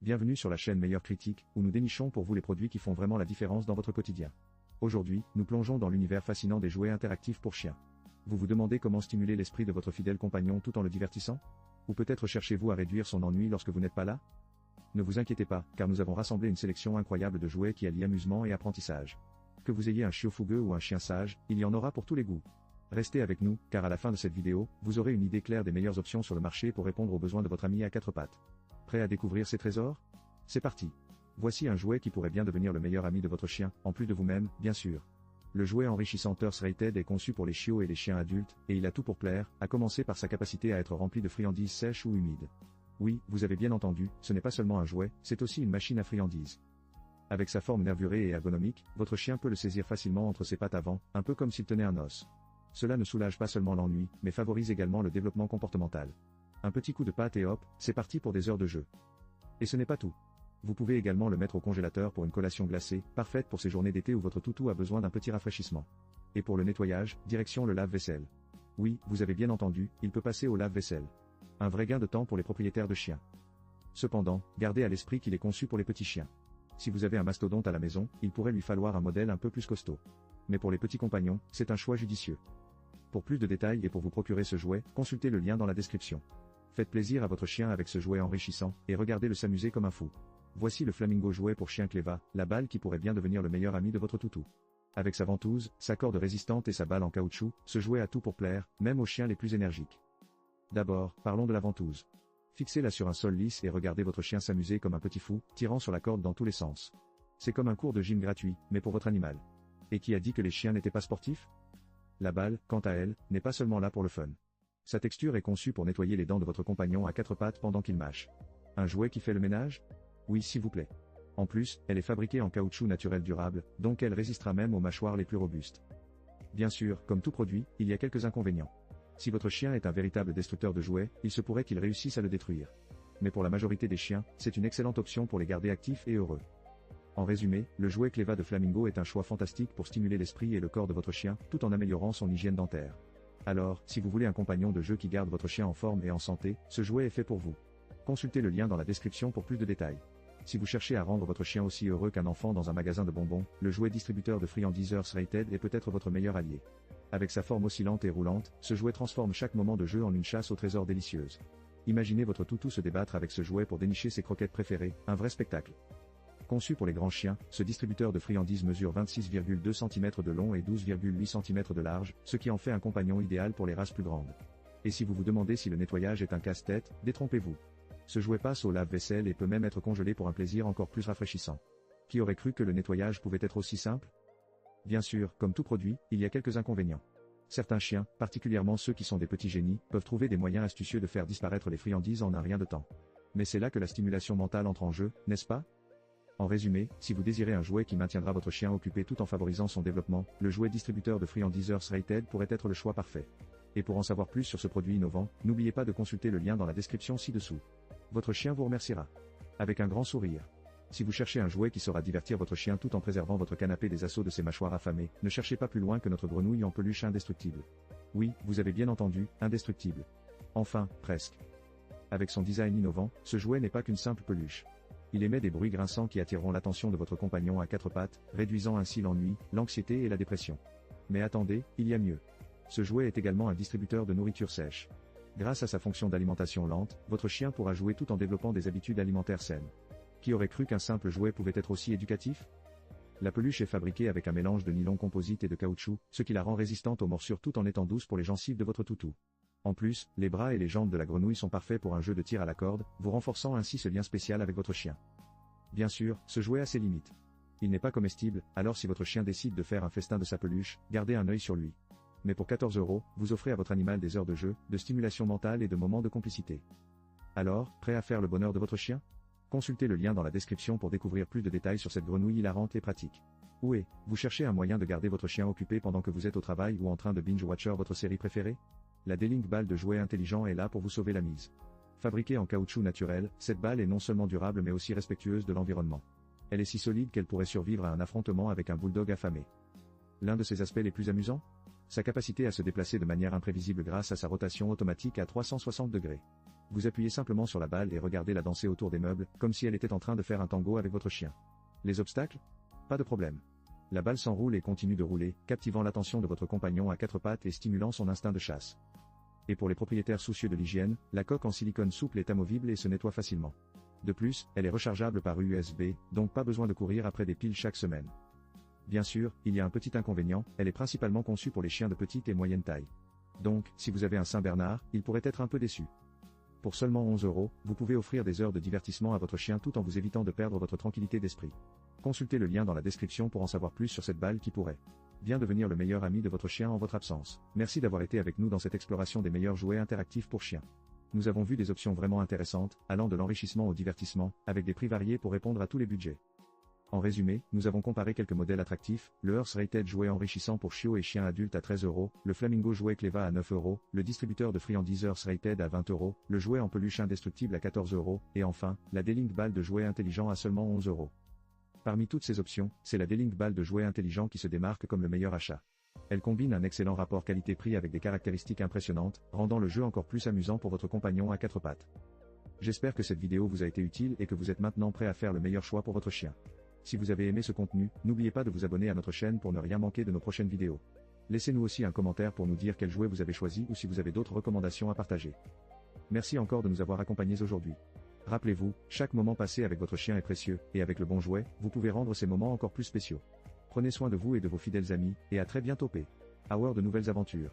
Bienvenue sur la chaîne Meilleure Critique, où nous dénichons pour vous les produits qui font vraiment la différence dans votre quotidien. Aujourd'hui, nous plongeons dans l'univers fascinant des jouets interactifs pour chiens. Vous vous demandez comment stimuler l'esprit de votre fidèle compagnon tout en le divertissant? Ou peut-être cherchez-vous à réduire son ennui lorsque vous n'êtes pas là? Ne vous inquiétez pas, car nous avons rassemblé une sélection incroyable de jouets qui allient amusement et apprentissage. Que vous ayez un chiot fougueux ou un chien sage, il y en aura pour tous les goûts. Restez avec nous, car à la fin de cette vidéo, vous aurez une idée claire des meilleures options sur le marché pour répondre aux besoins de votre ami à quatre pattes. Prêt à découvrir ces trésors? C'est parti! Voici un jouet qui pourrait bien devenir le meilleur ami de votre chien, en plus de vous-même, bien sûr. Le jouet enrichissant Earth Rated est conçu pour les chiots et les chiens adultes, et il a tout pour plaire, à commencer par sa capacité à être rempli de friandises sèches ou humides. Oui, vous avez bien entendu, ce n'est pas seulement un jouet, c'est aussi une machine à friandises. Avec sa forme nervurée et ergonomique, votre chien peut le saisir facilement entre ses pattes avant, un peu comme s'il tenait un os. Cela ne soulage pas seulement l'ennui, mais favorise également le développement comportemental. Un petit coup de patte et hop, c'est parti pour des heures de jeu. Et ce n'est pas tout. Vous pouvez également le mettre au congélateur pour une collation glacée, parfaite pour ces journées d'été où votre toutou a besoin d'un petit rafraîchissement. Et pour le nettoyage, direction le lave-vaisselle. Oui, vous avez bien entendu, il peut passer au lave-vaisselle. Un vrai gain de temps pour les propriétaires de chiens. Cependant, gardez à l'esprit qu'il est conçu pour les petits chiens. Si vous avez un mastodonte à la maison, il pourrait lui falloir un modèle un peu plus costaud. Mais pour les petits compagnons, c'est un choix judicieux. Pour plus de détails et pour vous procurer ce jouet, consultez le lien dans la description. Faites plaisir à votre chien avec ce jouet enrichissant, et regardez-le s'amuser comme un fou. Voici le Flamingo jouet pour chien Cleva, la balle qui pourrait bien devenir le meilleur ami de votre toutou. Avec sa ventouse, sa corde résistante et sa balle en caoutchouc, ce jouet a tout pour plaire, même aux chiens les plus énergiques. D'abord, parlons de la ventouse. Fixez-la sur un sol lisse et regardez votre chien s'amuser comme un petit fou, tirant sur la corde dans tous les sens. C'est comme un cours de gym gratuit, mais pour votre animal. Et qui a dit que les chiens n'étaient pas sportifs? La balle, quant à elle, n'est pas seulement là pour le fun. Sa texture est conçue pour nettoyer les dents de votre compagnon à quatre pattes pendant qu'il mâche. Un jouet qui fait le ménage? Oui, s'il vous plaît. En plus, elle est fabriquée en caoutchouc naturel durable, donc elle résistera même aux mâchoires les plus robustes. Bien sûr, comme tout produit, il y a quelques inconvénients. Si votre chien est un véritable destructeur de jouets, il se pourrait qu'il réussisse à le détruire. Mais pour la majorité des chiens, c'est une excellente option pour les garder actifs et heureux. En résumé, le jouet Cleva de Flamingo est un choix fantastique pour stimuler l'esprit et le corps de votre chien, tout en améliorant son hygiène dentaire. Alors, si vous voulez un compagnon de jeu qui garde votre chien en forme et en santé, ce jouet est fait pour vous. Consultez le lien dans la description pour plus de détails. Si vous cherchez à rendre votre chien aussi heureux qu'un enfant dans un magasin de bonbons, le jouet distributeur de friandises Earth Rated est peut-être votre meilleur allié. Avec sa forme oscillante et roulante, ce jouet transforme chaque moment de jeu en une chasse au trésor délicieuse. Imaginez votre toutou se débattre avec ce jouet pour dénicher ses croquettes préférées, un vrai spectacle. Conçu pour les grands chiens, ce distributeur de friandises mesure 26,2 cm de long et 12,8 cm de large, ce qui en fait un compagnon idéal pour les races plus grandes. Et si vous vous demandez si le nettoyage est un casse-tête, détrompez-vous. Ce jouet passe au lave-vaisselle et peut même être congelé pour un plaisir encore plus rafraîchissant. Qui aurait cru que le nettoyage pouvait être aussi simple? Bien sûr, comme tout produit, il y a quelques inconvénients. Certains chiens, particulièrement ceux qui sont des petits génies, peuvent trouver des moyens astucieux de faire disparaître les friandises en un rien de temps. Mais c'est là que la stimulation mentale entre en jeu, n'est-ce pas? En résumé, si vous désirez un jouet qui maintiendra votre chien occupé tout en favorisant son développement, le jouet distributeur de friandises Earth Rated pourrait être le choix parfait. Et pour en savoir plus sur ce produit innovant, n'oubliez pas de consulter le lien dans la description ci-dessous. Votre chien vous remerciera. Avec un grand sourire. Si vous cherchez un jouet qui saura divertir votre chien tout en préservant votre canapé des assauts de ses mâchoires affamées, ne cherchez pas plus loin que notre grenouille en peluche indestructible. Oui, vous avez bien entendu, indestructible. Enfin, presque. Avec son design innovant, ce jouet n'est pas qu'une simple peluche. Il émet des bruits grinçants qui attireront l'attention de votre compagnon à quatre pattes, réduisant ainsi l'ennui, l'anxiété et la dépression. Mais attendez, il y a mieux. Ce jouet est également un distributeur de nourriture sèche. Grâce à sa fonction d'alimentation lente, votre chien pourra jouer tout en développant des habitudes alimentaires saines. Qui aurait cru qu'un simple jouet pouvait être aussi éducatif? La peluche est fabriquée avec un mélange de nylon composite et de caoutchouc, ce qui la rend résistante aux morsures tout en étant douce pour les gencives de votre toutou. En plus, les bras et les jambes de la grenouille sont parfaits pour un jeu de tir à la corde, vous renforçant ainsi ce lien spécial avec votre chien. Bien sûr, ce jouet a ses limites. Il n'est pas comestible, alors si votre chien décide de faire un festin de sa peluche, gardez un œil sur lui. Mais pour 14 €, vous offrez à votre animal des heures de jeu, de stimulation mentale et de moments de complicité. Alors, prêt à faire le bonheur de votre chien? Consultez le lien dans la description pour découvrir plus de détails sur cette grenouille hilarante et pratique. Oui, vous cherchez un moyen de garder votre chien occupé pendant que vous êtes au travail ou en train de binge-watcher votre série préférée? La D-Link balle de jouet intelligent est là pour vous sauver la mise. Fabriquée en caoutchouc naturel, cette balle est non seulement durable mais aussi respectueuse de l'environnement. Elle est si solide qu'elle pourrait survivre à un affrontement avec un bulldog affamé. L'un de ses aspects les plus amusants? Sa capacité à se déplacer de manière imprévisible grâce à sa rotation automatique à 360 degrés. Vous appuyez simplement sur la balle et regardez-la danser autour des meubles, comme si elle était en train de faire un tango avec votre chien. Les obstacles? Pas de problème. La balle s'enroule et continue de rouler, captivant l'attention de votre compagnon à quatre pattes et stimulant son instinct de chasse. Et pour les propriétaires soucieux de l'hygiène, la coque en silicone souple est amovible et se nettoie facilement. De plus, elle est rechargeable par USB, donc pas besoin de courir après des piles chaque semaine. Bien sûr, il y a un petit inconvénient, elle est principalement conçue pour les chiens de petite et moyenne taille. Donc, si vous avez un Saint-Bernard, il pourrait être un peu déçu. Pour seulement 11 €, vous pouvez offrir des heures de divertissement à votre chien tout en vous évitant de perdre votre tranquillité d'esprit. Consultez le lien dans la description pour en savoir plus sur cette balle qui pourrait bien devenir le meilleur ami de votre chien en votre absence. Merci d'avoir été avec nous dans cette exploration des meilleurs jouets interactifs pour chiens. Nous avons vu des options vraiment intéressantes, allant de l'enrichissement au divertissement, avec des prix variés pour répondre à tous les budgets. En résumé, nous avons comparé quelques modèles attractifs, le Earth Rated jouet enrichissant pour chiots et chiens adultes à 13 €, le Flamingo jouet Cleva à 9 €, le distributeur de friandises Earth Rated à 20 €, le jouet en peluche indestructible à 14 €, et enfin, la D-Link balle de jouet intelligent à seulement 11 €. Parmi toutes ces options, c'est la D-Link balle de jouet intelligent qui se démarque comme le meilleur achat. Elle combine un excellent rapport qualité-prix avec des caractéristiques impressionnantes, rendant le jeu encore plus amusant pour votre compagnon à quatre pattes. J'espère que cette vidéo vous a été utile et que vous êtes maintenant prêt à faire le meilleur choix pour votre chien. Si vous avez aimé ce contenu, n'oubliez pas de vous abonner à notre chaîne pour ne rien manquer de nos prochaines vidéos. Laissez-nous aussi un commentaire pour nous dire quel jouet vous avez choisi ou si vous avez d'autres recommandations à partager. Merci encore de nous avoir accompagnés aujourd'hui. Rappelez-vous, chaque moment passé avec votre chien est précieux, et avec le bon jouet, vous pouvez rendre ces moments encore plus spéciaux. Prenez soin de vous et de vos fidèles amis, et à très bientôt. Hour de nouvelles aventures.